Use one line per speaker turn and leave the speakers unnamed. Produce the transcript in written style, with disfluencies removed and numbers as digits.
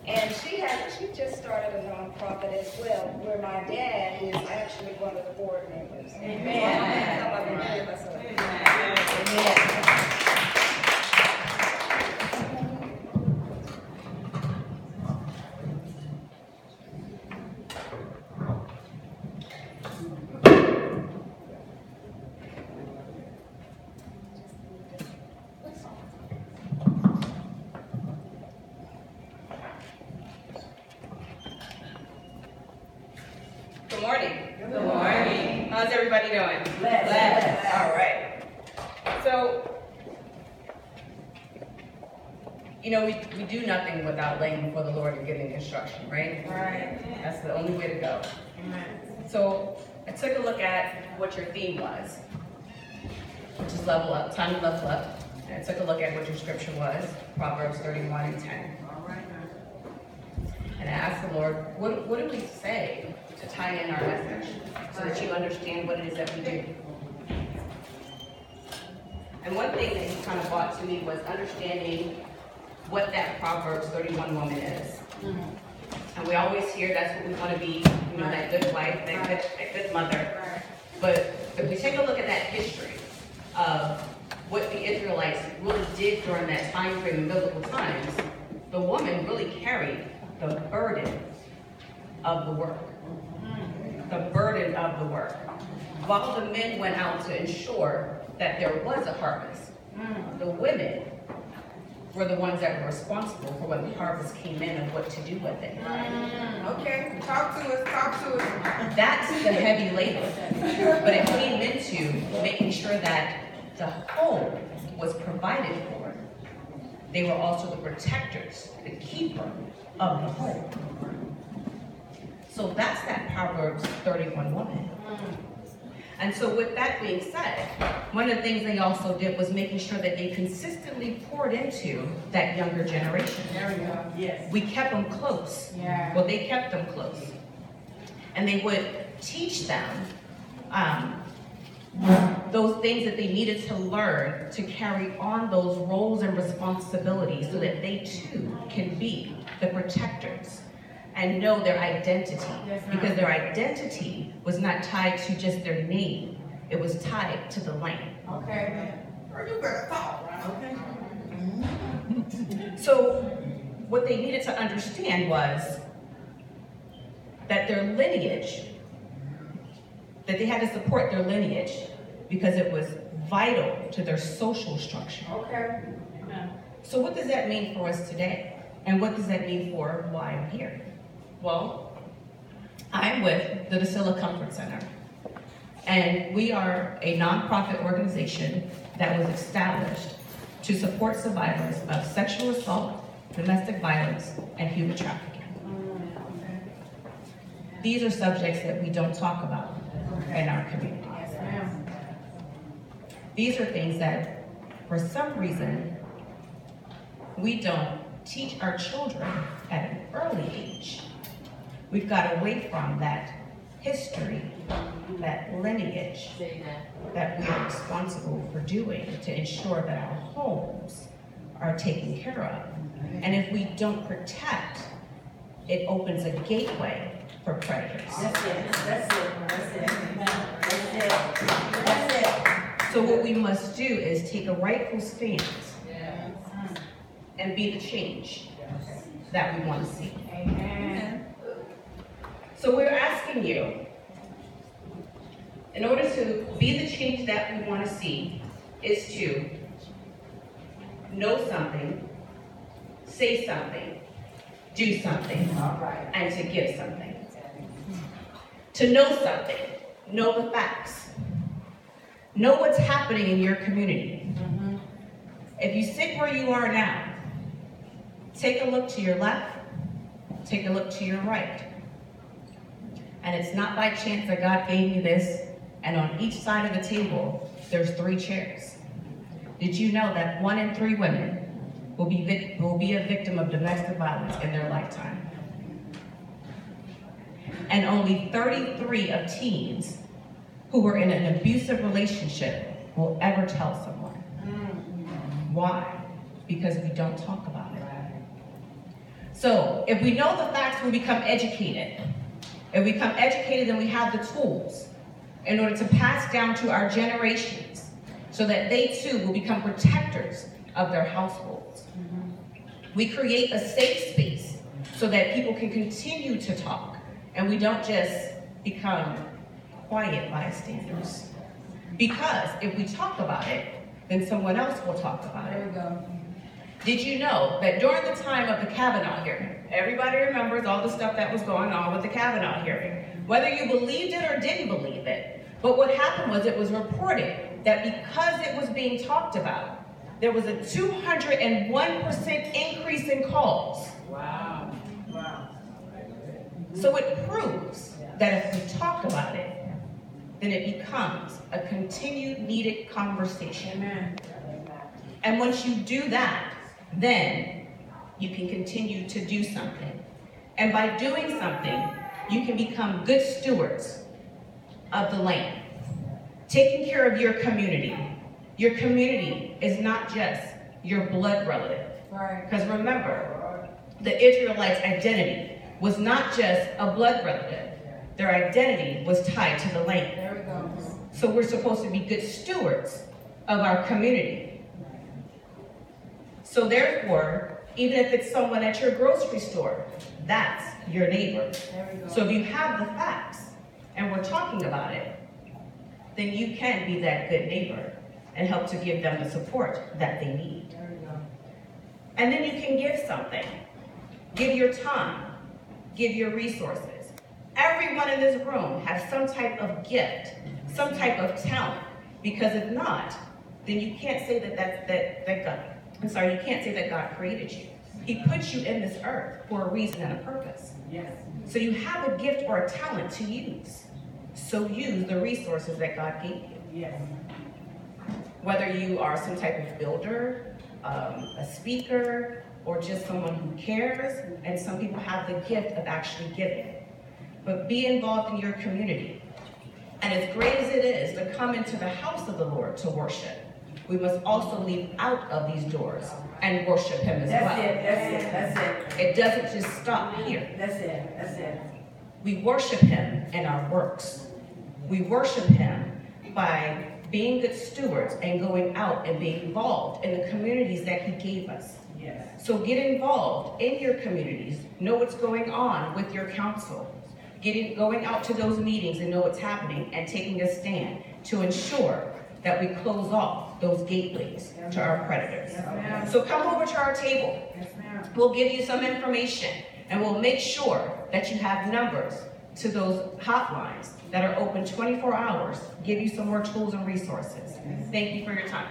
And she just started a nonprofit as well, where my dad is actually one of the board members.
Amen.
Good morning.
Good morning.
How's everybody doing?
Blessed.
All right. So, you know, we do nothing without laying before the Lord and getting instruction, right?
Right.
That's the only way to go.
Amen.
So, I took a look at what your theme was, which is level up, time to level up. And I took a look at what your scripture was, Proverbs 31 and 10.
All right now.
And I asked the Lord, what do we say to tie in our message so that you understand what it is that we do? And one thing that he kind of brought to me was understanding what that Proverbs 31 woman is. And we always hear that's what we want to be, you know, that good wife, that good mother. But if we take a look at that history of what the Israelites really did during that time frame in biblical times, the woman really carried the burden of the work. The burden of the work. While the men went out to ensure that there was a harvest, the women were the ones that were responsible for when the harvest came in and what to do with it.
Okay, talk to us.
That's the heavy labor. But it came into making sure that the home was provided for. They were also the protectors, the keeper of the home. So that's that Proverbs 31 woman. And so with that being said, one of the things they also did was making sure that they consistently poured into that younger generation.
There we go. Yes.
We kept them close.
Yeah.
Well, they kept them close. And they would teach them those things that they needed to learn to carry on those roles and responsibilities so that they too can be the protectors and know their identity.
Yes,
because their identity was not tied to just their name. It was tied to the land.
Okay. You better talk, right? Okay.
So what they needed to understand was that their lineage, that they had to support their lineage because it was vital to their social structure.
Okay.
So what does that mean for us today? And what does that mean for why I'm here? Well, I'm with the DeeCilla Comfort Center. And we are a nonprofit organization that was established to support survivors of sexual assault, domestic violence, and human trafficking. These are subjects that we don't talk about in our community.
Yes, ma'am.
These are things that, for some reason, we don't teach our children at an early age. We've got away from that history, that lineage that we are responsible for doing to ensure that our homes are taken care of. And if we don't protect, it opens a gateway for predators.
That's it.
So what we must do is take a rightful stance and be the change that we want to see.
Amen.
So we're asking you, in order to be the change that we want to see, is to know something, say something, do something, and to give something. To know something, know the facts. Know what's happening in your community. If you sit where you are now, take a look to your left, take a look to your right. And it's not by chance that God gave me this, and on each side of the table, there's 3 chairs. Did you know that 1 in 3 women will be a victim of domestic violence in their lifetime? And only 33 of teens who were in an abusive relationship will ever tell someone. Why? Because we don't talk about it. So if we know the facts, we become educated. If we become educated, then we have the tools in order to pass down to our generations so that they too will become protectors of their households. We create a safe space so that people can continue to talk and we don't just become quiet bystanders. Because if we talk about it, then someone else will talk about it.
There we go.
Did you know that during the time of the Kavanaugh hearing, everybody remembers all the stuff that was going on with the Kavanaugh hearing, whether you believed it or didn't believe it, but what happened was it was reported that because it was being talked about, there was a 201% increase in calls.
Wow. Wow.
So it proves that if we talk about it, then it becomes a continued needed conversation.
Amen.
And once you do that, then you can continue to do something. And by doing something, you can become good stewards of the land. Taking care of your community. Your community is not just your blood relative.
Right.
Because remember, the Israelites' identity was not just a blood relative. Their identity was tied to the land.
There we go.
So we're supposed to be good stewards of our community. So therefore, even if it's someone at your grocery store, that's your neighbor.
There we go.
So if you have the facts and we're talking about it, then you can be that good neighbor and help to give them the support that they need.
There we go.
And then you can give something. Give your time. Give your resources. Everyone in this room has some type of gift, some type of talent. Because if not, then you can't say you can't say that God created you. He put you in this earth for a reason and a purpose.
Yes.
So you have a gift or a talent to use. So use the resources that God gave you.
Yes.
Whether you are some type of builder, a speaker, or just someone who cares, and some people have the gift of actually giving. But be involved in your community. And as great as it is to come into the house of the Lord to worship, we must also leave out of these doors and worship Him as well.
That's it.
It doesn't just stop here.
That's it.
We worship Him in our works. We worship Him by being good stewards and going out and being involved in the communities that He gave us.
Yes.
So get involved in your communities. Know what's going on with your council. Going out to those meetings and know what's happening and taking a stand to ensure that we close off those gateways to our predators.
Yes, ma'am.
So come over to our table.
Yes, ma'am.
We'll give you some information and we'll make sure that you have numbers to those hotlines that are open 24 hours, give you some more tools and resources. Thank you for your time.